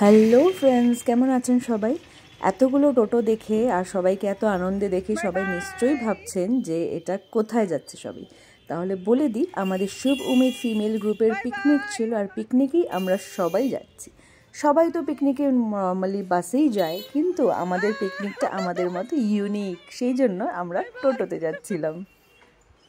Hello friends, কেমন আছেন সবাই? এতগুলো টোটো দেখে আর সবাইকে এত আনন্দে দেখে সবাই নিশ্চয়ই ভাবছেন যে এটা কোথায় যাচ্ছে সবাই। তাহলে বলে দিই, আমাদের শুভ উমেদ ফিমেল গ্রুপের পিকনিক ছিল, আর পিকনিকেই আমরা সবাই যাচ্ছি। সবাই তো পিকনিকে নর্মালি বাসেই যায়, কিন্তু আমাদের পিকনিকটা আমাদের মতো ইউনিক, সেই জন্য আমরা টোটোতে যাচ্ছিলাম।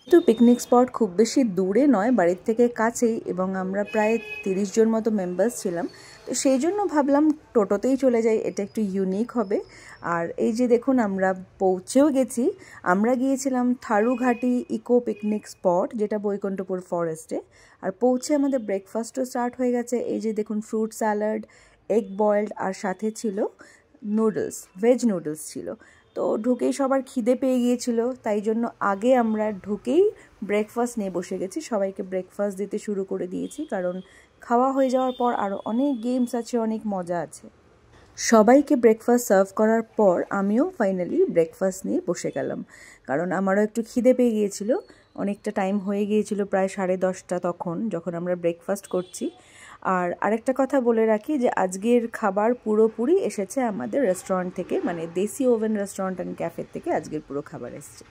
তো পিকনিক স্পট খুব বেশি দূরে নয়, বাড়ির থেকে কাছেই, এবং আমরা প্রায় 30 জন মতো মেম্বার্স ছিলাম। তো সেই জন্য ভাবলাম টোটোতেই চলে যাই, এটা একটু ইউনিক হবে। আর এই যে দেখুন, আমরা পৌঁছেও গেছি। আমরা গিয়েছিলাম থারুঘাটি ইকো পিকনিক স্পট, যেটা বৈকুণ্ঠপুর ফরেস্টে। আর পৌঁছে আমাদের ব্রেকফাস্টও স্টার্ট হয়ে গেছে। এই যে দেখুন, ফ্রুট স্যালাড, এগ বয়েলড, আর সাথে ছিল নুডলস, ভেজ নুডলস ছিল। তো ঢুকেই সবার খিদে পেয়ে গিয়েছিল, তাই জন্য আগে আমরা ঢুকেই ব্রেকফাস্ট নিয়ে বসে গেছি। সবাইকে ব্রেকফাস্ট দিতে শুরু করে দিয়েছি, কারণ খাওয়া হয়ে যাওয়ার পর আরও অনেক গেমস আছে, অনেক মজা আছে। সবাইকে ব্রেকফাস্ট সার্ভ করার পর আমিও ফাইনালি ব্রেকফাস্ট নিয়ে বসে গেলাম, কারণ আমারও একটু খিদে পেয়ে গিয়েছিল। অনেকটা টাইম হয়ে গিয়েছিল, প্রায় 10:30 তখন, যখন আমরা ব্রেকফাস্ট করছি। আর আরেকটা কথা বলে রাখি যে আজকের খাবার পুরোপুরি এসেছে আমাদের রেস্টুরেন্ট থেকে, মানে দেশি ওভেন রেস্টুরেন্ট অ্যান্ড ক্যাফে থেকে আজকের পুরো খাবার এসেছে।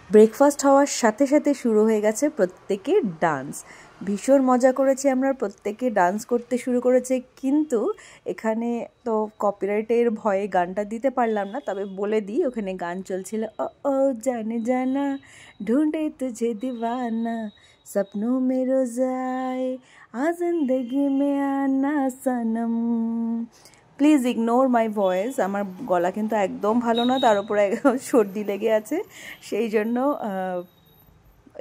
ব্রেকফাস্ট হওয়ার সাথে সাথে শুরু হয়ে গেছে প্রত্যেকের ডান্স। ভীষণ মজা করেছি আমরা, প্রত্যেকে ডান্স করতে শুরু করেছে। কিন্তু এখানে তো কপিরাইটের ভয়ে গানটা দিতে পারলাম না, তবে বলে দিই, ওখানে গান চলছিল, ও ও জানে জানা ঢুঁढे तुझे दीवाना सपनों में रोज आए आ जिंदगी में आना सनम। প্লিজ ইগনোর মাই ভয়েস, আমার গলা কিন্তু একদম ভালো না, তার উপরে সর্দি লেগে আছে, সেই জন্য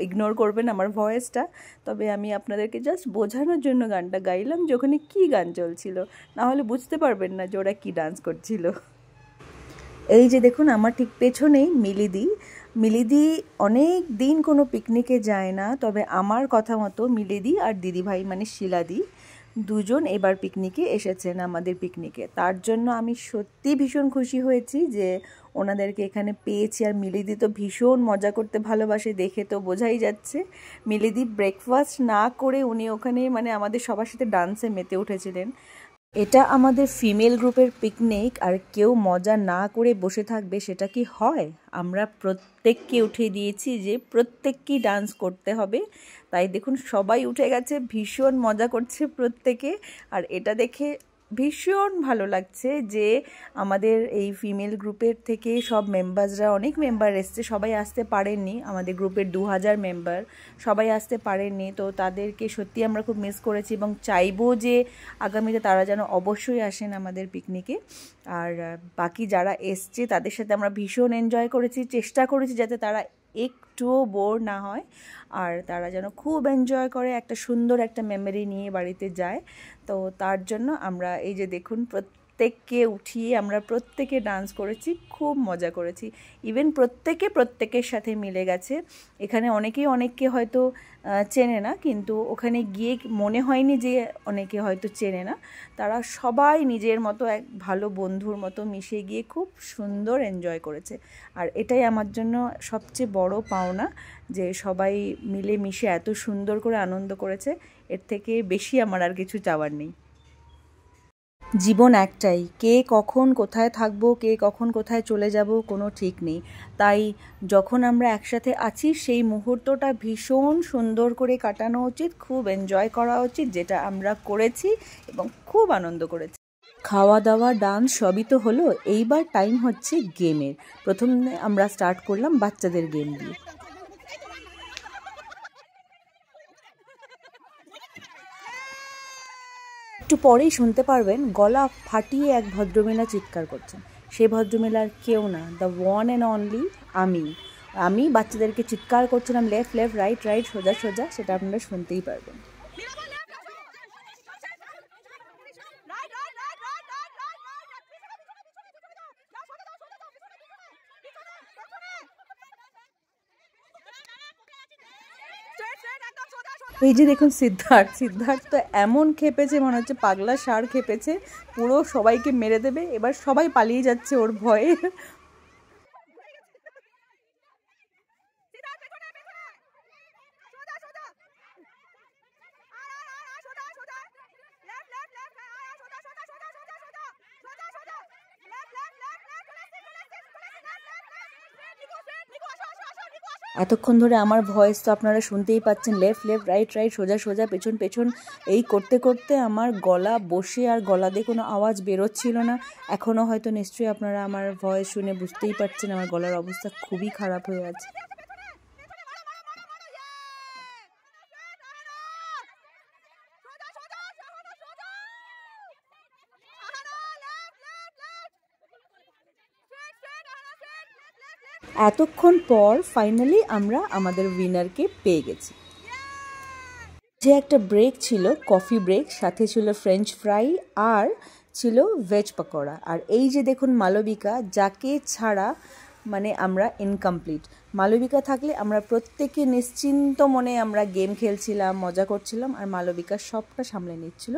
ইগনোর করবেন আমার ভয়েসটা। তবে আমি আপনাদেরকে জাস্ট বোঝানোর জন্য গানটা গাইলাম যে ওখানে কী গান চলছিল, না হলে বুঝতে পারবেন না যে ওরা কী ডান্স করছিল। এই যে দেখুন, আমার ঠিক পেছনেই মিলিদি। মিলিদি অনেক দিন কোনো পিকনিকে যায় না, তবে আমার কথা মতো মিলিদি আর দিদিভাই মানে শিলাদি দুজন এবার পিকনিকে এসেছেন আমাদের পিকনিকে। তার জন্য আমি সত্যি ভীষণ খুশি হয়েছি যে ওনাদেরকে এখানে পেয়েছি। আর মিলিদি তো ভীষণ মজা করতে ভালোবাসে, দেখে তো বোঝাই যাচ্ছে। মিলিদি ব্রেকফাস্ট না করে উনি ওখানে মানে আমাদের সবার সাথে ডান্সে মেতে উঠেছিলেন। এটা আমাদের ফিমেল গ্রুপের পিকনিক, আর কেউ মজা না করে বসে থাকবে সেটা কি হয়? আমরা প্রত্যেককে উঠিয়ে দিয়েছি যে প্রত্যেককেই ডান্স করতে হবে। তাই দেখুন, সবাই উঠে গেছে, ভীষণ মজা করছে প্রত্যেকে। আর এটা দেখে ভীষণ ভালো লাগছে যে আমাদের এই ফিমেল গ্রুপের থেকে সব মেম্বারসরা, অনেক মেম্বার এসছে, সবাই আসতে পারেননি। আমাদের গ্রুপের 2000 মেম্বার, সবাই আসতে পারেননি। তো তাদেরকে সত্যি আমরা খুব মিস করেছি, এবং চাইবো যে আগামীতে তারা যেন অবশ্যই আসেন আমাদের পিকনিকে। আর বাকি যারা এসছে তাদের সাথে আমরা ভীষণ এনজয় করেছি, চেষ্টা করেছি যাতে তারা একটুও বোর না হয়, আর তারা যেন খুব এনজয় করে, একটা সুন্দর একটা মেমোরি নিয়ে বাড়িতে যায়। তো তার জন্য আমরা এই যে দেখুন, প্রত্যেককে উঠিয়ে আমরা প্রত্যেকে ডান্স করেছি, খুব মজা করেছি। ইভেন প্রত্যেকে প্রত্যেকের সাথে মিলে গেছে। এখানে অনেকেই অনেককে হয়তো চেনে না, কিন্তু ওখানে গিয়ে মনে হয়নি যে অনেকে হয়তো চেনে না। তারা সবাই নিজের মতো এক ভালো বন্ধুর মতো মিশে গিয়ে খুব সুন্দর এনজয় করেছে। আর এটাই আমার জন্য সবচেয়ে বড় পাওনা, যে সবাই মিলে মিশে এত সুন্দর করে আনন্দ করেছে। এর থেকে বেশি আমার আর কিছু চাওয়ার নেই। জীবন একটাই, কে কখন কোথায় থাকবো, কে কখন কোথায় চলে যাব, কোনো ঠিক নেই। তাই যখন আমরা একসাথে আছি সেই মুহূর্তটা ভীষণ সুন্দর করে কাটানো উচিত, খুব এনজয় করা উচিত, যেটা আমরা করেছি এবং খুব আনন্দ করেছি। খাওয়া দাওয়া, ডান্স সবই তো হলো, এইবার টাইম হচ্ছে গেমের। প্রথমে আমরা স্টার্ট করলাম বাচ্চাদের গেম দিয়ে। একটু পরেই শুনতে পারবেন গলা ফাটিয়ে এক ভদ্রমহিলা চিৎকার করছেন। সেই ভদ্রমহিলার কেউ না, দ্য ওয়ান অ্যান্ড অনলি আমি বাচ্চাদেরকে চিৎকার করছিলাম, লেফট লেফট, রাইট রাইট, সোজা সোজা, সেটা আপনারা শুনতেই পারবেন। এই যে দেখুন, সিদ্ধার্থ তো এমন খেপেছে, মনে হচ্ছে পাগলা ষাঁড় খেপেছে, পুরো সবাইকে মেরে দেবে। এবার সবাই পালিয়ে যাচ্ছে ওর ভয়ে। এতক্ষণ ধরে আমার ভয়েস তো আপনারা শুনতেই পাচ্ছেন, লেফট লেফট রাইট রাইট, সোজা সোজা, পেছন পেছন, এই করতে করতে আমার গলা বসে আর গলা দিয়ে কোনো আওয়াজ বেরোচ্ছিল না। এখনও হয়তো নিশ্চয়ই আপনারা আমার ভয়েস শুনে বুঝতেই পারছেন আমার গলার অবস্থা খুবই খারাপ হয়ে আছে। এতক্ষণ পর ফাইনালি আমরা আমাদের উইনারকে পেয়ে গেছি। যে একটা ব্রেক ছিল, কফি ব্রেক, সাথে ছিল ফ্রেঞ্চ ফ্রাই আর ছিল ভেজ পকোড়া। আর এই যে দেখুন মালবিকা, যাকে ছাড়া মানে আমরা ইনকমপ্লিট। মালবিকা থাকলে আমরা প্রত্যেকে নিশ্চিন্ত মনে আমরা গেম খেলছিলাম, মজা করছিলাম, আর মালবিকা সবটা সামলে নিচ্ছিল।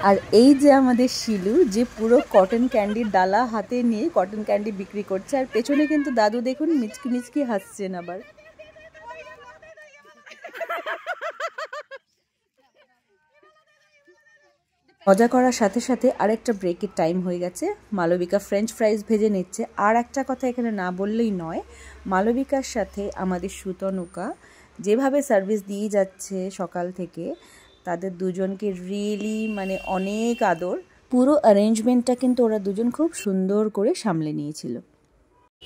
আর এই যে আমাদের শিলু, যে পুরো কটন ক্যান্ডির ডালা হাতে নিয়ে কটন ক্যান্ডি বিক্রি করছে, আর পেছনে কিন্তু দাদু দেখুন মিচকি মিচকি হাসছেন আবার। মজা করার সাথে সাথে আরেকটা ব্রেকের টাইম হয়ে গেছে। মালবিকা ফ্রেঞ্চ ফ্রাইজ ভেজে নিচ্ছে। আর একটা কথা এখানে না বললেই নয়, মালবিকার সাথে আমাদের সুতনুকা যেভাবে সার্ভিস দিয়ে যাচ্ছে সকাল থেকে, তাদের দুজনকে রিয়েলি মানে অনেক আদর। পুরো অ্যারেঞ্জমেন্টটা কিন্তু ওরা দুজন খুব সুন্দর করে সামলে নিয়েছিল।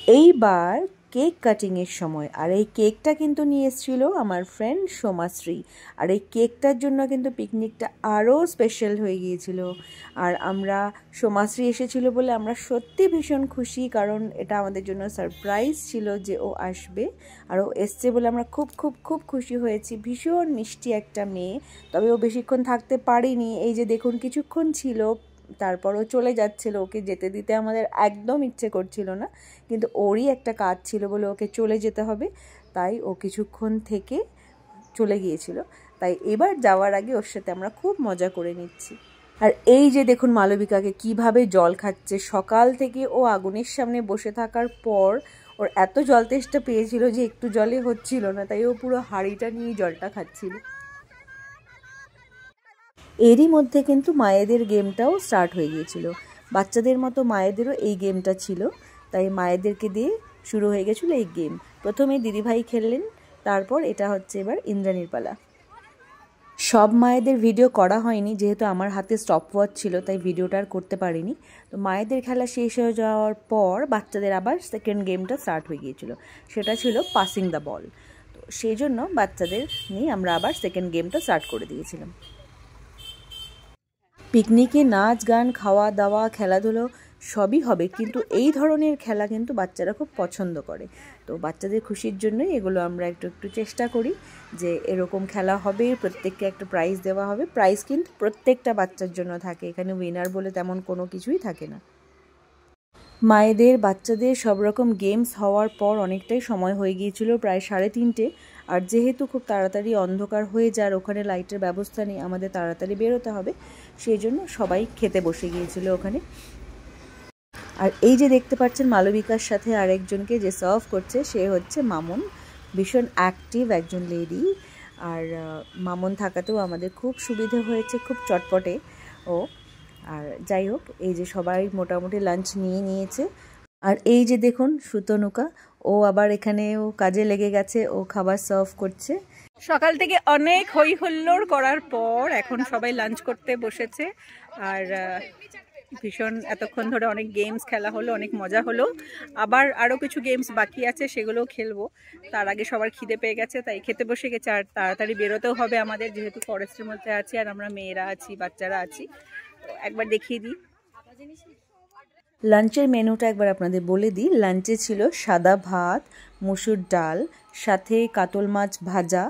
এইবার কেক কাটিংয়ের সময়, আর এই কেকটা কিন্তু নিয়ে এসেছিল আমার ফ্রেন্ড সোমাশ্রী। আর এই কেকটার জন্য কিন্তু পিকনিকটা আরও স্পেশাল হয়ে গিয়েছিল। আর আমরা সোমাশ্রী এসেছিল বলে আমরা সত্যি ভীষণ খুশি, কারণ এটা আমাদের জন্য সারপ্রাইজ ছিল যে ও আসবে। আর ও এসছে বলে আমরা খুব খুব খুব খুশি হয়েছি। ভীষণ মিষ্টি একটা মেয়ে, তবে ও বেশিক্ষণ থাকতে পারেনি। এই যে দেখুন কিছুক্ষণ ছিল, তারপরও চলে যাচ্ছিল। ওকে যেতে দিতে আমাদের একদম ইচ্ছে করছিল না, কিন্তু ওরই একটা কাজ ছিল বলে ওকে চলে যেতে হবে, তাই ও কিছুক্ষণ থেকে চলে গিয়েছিল। তাই এবার যাওয়ার আগে ওর সাথে আমরা খুব মজা করে নিচ্ছি। আর এই যে দেখুন মালবিকাকে কিভাবে জল খাচ্ছে। সকাল থেকে ও আগুনের সামনে বসে থাকার পর ওর এত জল তেষ্টা পেয়েছিল যে একটু জলে হচ্ছিল না, তাই ও পুরো হাঁড়িটা নিয়ে জলটা খাচ্ছিল। এরই মধ্যে কিন্তু মায়েদের গেমটাও স্টার্ট হয়ে গিয়েছিল। বাচ্চাদের মতো মায়েদেরও এই গেমটা ছিল, তাই মায়েদেরকে দিয়ে শুরু হয়ে গেছিলো এই গেম। প্রথমে দিদিভাই খেললেন, তারপর এটা হচ্ছে এবার ইন্দ্রাণীর পালা। সব মায়েদের ভিডিও করা হয়নি, যেহেতু আমার হাতে স্টপওয়াচ ছিল তাই ভিডিওটা আর করতে পারিনি। তো মায়েদের খেলা শেষ হয়ে যাওয়ার পর বাচ্চাদের আবার সেকেন্ড গেমটা স্টার্ট হয়ে গিয়েছিল, সেটা ছিল পাসিং দ্য বল। তো সেই জন্য বাচ্চাদের নিয়ে আমরা আবার সেকেন্ড গেমটা স্টার্ট করে দিয়েছিলাম। পিকনিকে নাচ গান খাওয়া দাওয়া খেলাধুলো সবই হবে, কিন্তু এই ধরনের খেলা কিন্তু বাচ্চারা খুব পছন্দ করে। তো বাচ্চাদের খুশির জন্যই এগুলো আমরা একটু একটু চেষ্টা করি যে এরকম খেলা হবে, প্রত্যেককে একটা প্রাইজ দেওয়া হবে। প্রাইজ কিন্তু প্রত্যেকটা বাচ্চার জন্য থাকে, এখানে উইনার বলে তেমন কোনো কিছুই থাকে না। মায়েদের বাচ্চাদের সব রকম গেমস হওয়ার পর অনেকটাই সময় হয়ে গিয়েছিল, প্রায় 3:30। আর যেহেতু খুব তাড়াতাড়ি অন্ধকার হয়ে যায়, ওখানে লাইটের ব্যবস্থা নেই, আমাদের তাড়াতাড়ি বেরোতে হবে, সেই জন্য সবাই খেতে বসে গিয়েছিল ওখানে। আর এই যে দেখতে পাচ্ছেন মালবিকার সাথে আরেকজনকে যে সার্ভ করছে, সে হচ্ছে মামুন। ভীষণ অ্যাক্টিভ একজন লেডি। আর মামুন থাকাতেও আমাদের খুব সুবিধে হয়েছে, খুব চটপটে ও। আর যাই হোক, এই যে সবাই মোটামুটি লাঞ্চ নিয়ে নিয়েছে। আর এই যে দেখুন সুতনুকা, ও আবার এখানে ও কাজে লেগে গেছে, ও খাবার সার্ভ করছে। সকাল থেকে অনেক হই হুল্লোড় করার পর এখন সবাই লাঞ্চ করতে বসেছে। আর ভীষণ এতক্ষণ ধরে অনেক গেমস খেলা হলো, অনেক মজা হলো। আবার আরও কিছু গেমস বাকি আছে, সেগুলোও খেলবো। তার আগে সবার খিদে পেয়ে গেছে, তাই খেতে বসে গেছে। আর তাড়াতাড়ি বেরোতেও হবে আমাদের, যেহেতু ফরেস্টের মধ্যে আছি আর আমরা মেয়েরা আছি, বাচ্চারা আছি। তো একবার দেখিয়ে দিই লাঞ্চের মেনুটা, একবার আপনাদের বলে দিই। লাঞ্চে ছিল সাদা ভাত, মুসুর ডাল, সাথে কাতল মাছ ভাজা।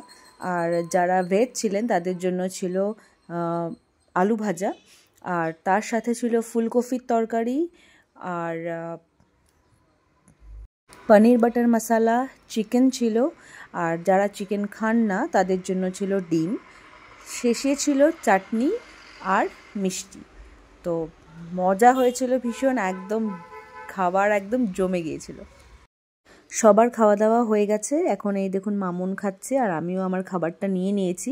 আর যারা ভেজ ছিলেন তাদের জন্য ছিল আলু ভাজা। আর তার সাথে ছিল ফুলকপির তরকারি, আর পনির বাটার মশালা, চিকেন ছিল। আর যারা চিকেন খান না তাদের জন্য ছিল ডিম। শেষে ছিল চাটনি আর মিষ্টি। তো মজা হয়েছিল ভীষণ, একদম খাবার একদম জমে গিয়েছিল। সবার খাওয়া দাওয়া হয়ে গেছে, এখন এই দেখুন মামুন খাচ্ছে আর আমিও আমার খাবারটা নিয়ে নিয়েছি।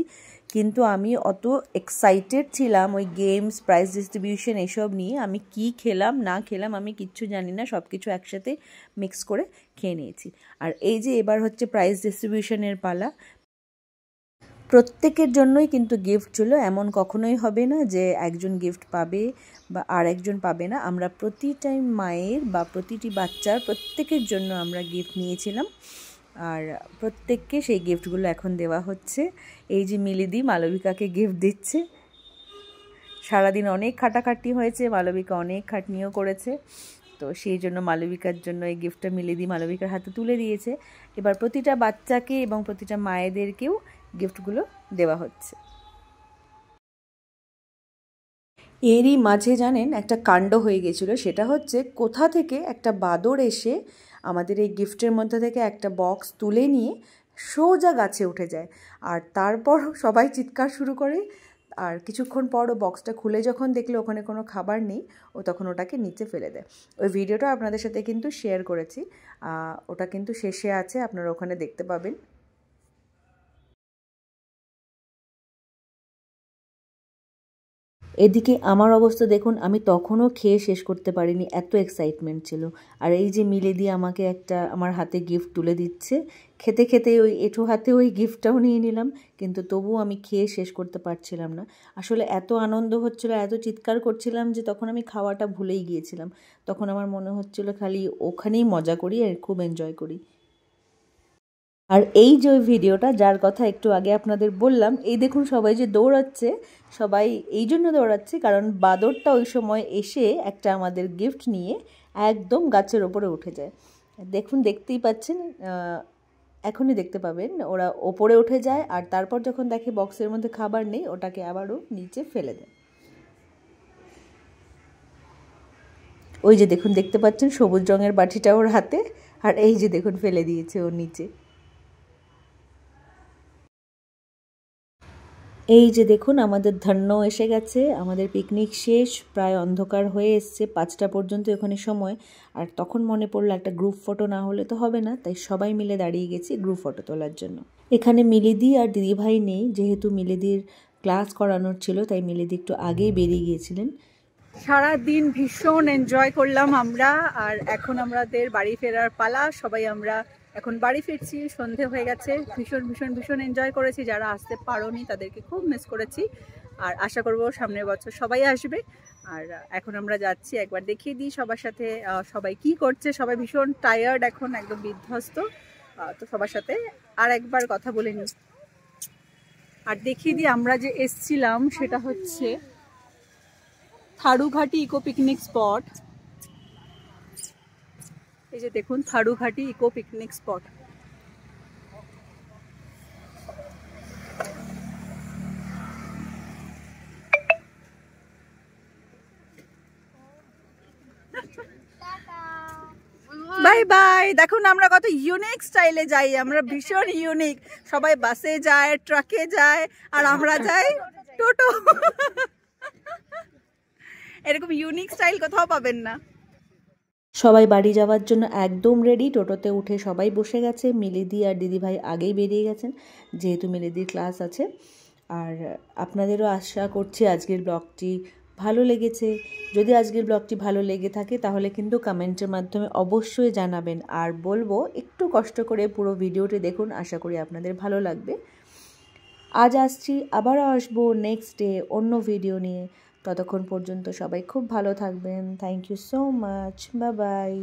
কিন্তু আমি অত এক্সাইটেড ছিলাম ওই গেমস, প্রাইজ ডিস্ট্রিবিউশন এসব নিয়ে, আমি কি খেলাম না খেলাম আমি কিচ্ছু জানি না, সব কিছু একসাথে মিক্স করে খেয়ে নিয়েছি। আর এই যে এবার হচ্ছে প্রাইজ ডিস্ট্রিবিউশনের পালা, প্রত্যেকের জন্যই কিন্তু গিফট ছিল, এমন কখনোই হবে না যে একজন গিফট পাবে বা আর একজন পাবে না। আমরা প্রতিটা মায়ের বা প্রতিটি বাচ্চার প্রত্যেকের জন্য আমরা গিফট নিয়েছিলাম আর প্রত্যেককে সেই গিফটগুলো এখন দেওয়া হচ্ছে। এই যে মিলিদি মালবিকাকে গিফট দিচ্ছে। সারাদিন অনেক খাটাখাটনি হয়েছে, মালবিকা অনেক খাটনিও করেছে, তো সেই জন্য মালবিকার জন্য এই গিফটটা মিলিদি মালবিকার হাতে তুলে দিয়েছে। এবার প্রতিটা বাচ্চাকে এবং প্রতিটা মায়েদেরকেও গিফটগুলো দেওয়া হচ্ছে। এরই মাঝে জানেন একটা কাণ্ড হয়ে গেছিলো, সেটা হচ্ছে কোথা থেকে একটা বাদর এসে আমাদের এই গিফটের মধ্যে থেকে একটা বক্স তুলে নিয়ে সোজা গাছে উঠে যায়, আর তারপর সবাই চিৎকার শুরু করে। আর কিছুক্ষণ পর ও বক্সটা খুলে যখন দেখলো ওখানে কোনো খাবার নেই, ও তখন ওটাকে নিচে ফেলে দেয়। ওই ভিডিওটা আপনাদের সাথে কিন্তু শেয়ার করেছি, ওটা কিন্তু শেষে আছে, আপনারা ওখানে দেখতে পাবেন। এদিকে আমার অবস্থা দেখুন, আমি তখনও খেয়ে শেষ করতে পারিনি, এত এক্সাইটমেন্ট ছিল। আর এই যে মিলিদি আমাকে একটা আমার হাতে গিফট তুলে দিচ্ছে, খেতে খেতে ওই এঁঠো হাতে ওই গিফটটাও নিয়ে নিলাম, কিন্তু তবুও আমি খেয়ে শেষ করতে পারছিলাম না। আসলে এত আনন্দ হচ্ছিল, এত চিৎকার করছিলাম যে তখন আমি খাওয়াটা ভুলেই গিয়েছিলাম। তখন আমার মনে হচ্ছিল খালি ওখানেই মজা করি আর খুব এনজয় করি। আর এই যে ভিডিওটা যার কথা একটু আগে আপনাদের বললাম, এই দেখুন সবাই যে দৌড়াচ্ছে, সবাই এই জন্য দৌড়াচ্ছে কারণ বাদরটা ওই সময় এসে একটা আমাদের গিফট নিয়ে একদম গাছের ওপরে উঠে যায়। দেখুন, দেখতেই পাচ্ছেন, এখনই দেখতে পাবেন ওরা ওপরে উঠে যায় আর তারপর যখন দেখে বক্সের মধ্যে খাবার নেই ওটাকে আবারও নিচে ফেলে দেয়। ওই যে দেখুন, দেখতে পাচ্ছেন সবুজ রঙের বাটিটা ওর হাতে, আর এই যে দেখুন ফেলে দিয়েছে ওর নিচে। এই যে দেখুন আমাদের ধন্য এসে গেছে, আমাদের পিকনিক শেষ, প্রায় অন্ধকার হয়ে এসছে, 5টা পর্যন্ত এখানে সময়। আর তখন মনে পড়লো একটা গ্রুপ ফটো না হলে তো হবে না, তাই সবাই মিলে দাঁড়িয়ে গেছি গ্রুপ ফটো তোলার জন্য। এখানে মিলিদি আর দিদিভাই নেই, যেহেতু মিলিদির ক্লাস করানোর ছিল তাই মিলিদি একটু আগেই বেরিয়ে গিয়েছিলেন। সারা দিন ভীষণ এনজয় করলাম আমরা, আর এখন আমাদের বাড়ি ফেরার পালা। সবাই আমরা এখন বাড়ি ফিরছি, সন্ধে হয়ে গেছে। ভীষণ ভীষণ ভীষণ এনজয় করেছি, যারা আসতে পারোনি তাদেরকে খুব মিস করেছি, আর আশা করব সামনের বছর সবাই আসবে। আর এখন আমরা যাচ্ছি, একবার দেখিয়ে দিই সবার সাথে সবাই কি করছে। সবাই ভীষণ টায়ার্ড এখন, একদম বিধ্বস্ত, তো সবার সাথে আর একবার কথা বলে নিই আর দেখিয়ে দিই আমরা যে এসছিলাম সেটা হচ্ছে থারুঘাটি ইকো পিকনিক স্পট। এই যে দেখুন Tharughati eco picnic spot. Bye bye. দেখুন আমরা কত ইউনিক স্টাইলে যাই, আমরা ভীষণ ইউনিক। সবাই বাসে যায়, ট্রাকে যায়, আর আমরা যাই টোটো। এরকম ইউনিক স্টাইল কোথাও পাবেন না। সবাই বাড়ি যাওয়ার জন্য একদম রেডি, টোটোতে উঠে সবাই বসে গেছে। মিলিদি আর দিদিভাই আগেই বেরিয়ে গেছেন, যেহেতু মিলিদির ক্লাস আছে। আর আপনাদেরও আশা করছি আজকের ব্লগটি ভালো লেগেছে। যদি আজকের ব্লগটি ভালো লেগে থাকে তাহলে কিন্তু কমেন্টের মাধ্যমে অবশ্যই জানাবেন, আর বলবো একটু কষ্ট করে পুরো ভিডিওটি দেখুন, আশা করি আপনাদের ভালো লাগবে। আজ আসছি, আবারও আসবো নেক্সট ডে অন্য ভিডিও নিয়ে। ততক্ষণ পর্যন্ত সবাই খুব ভালো থাকবেন। Thank you so much, bye by.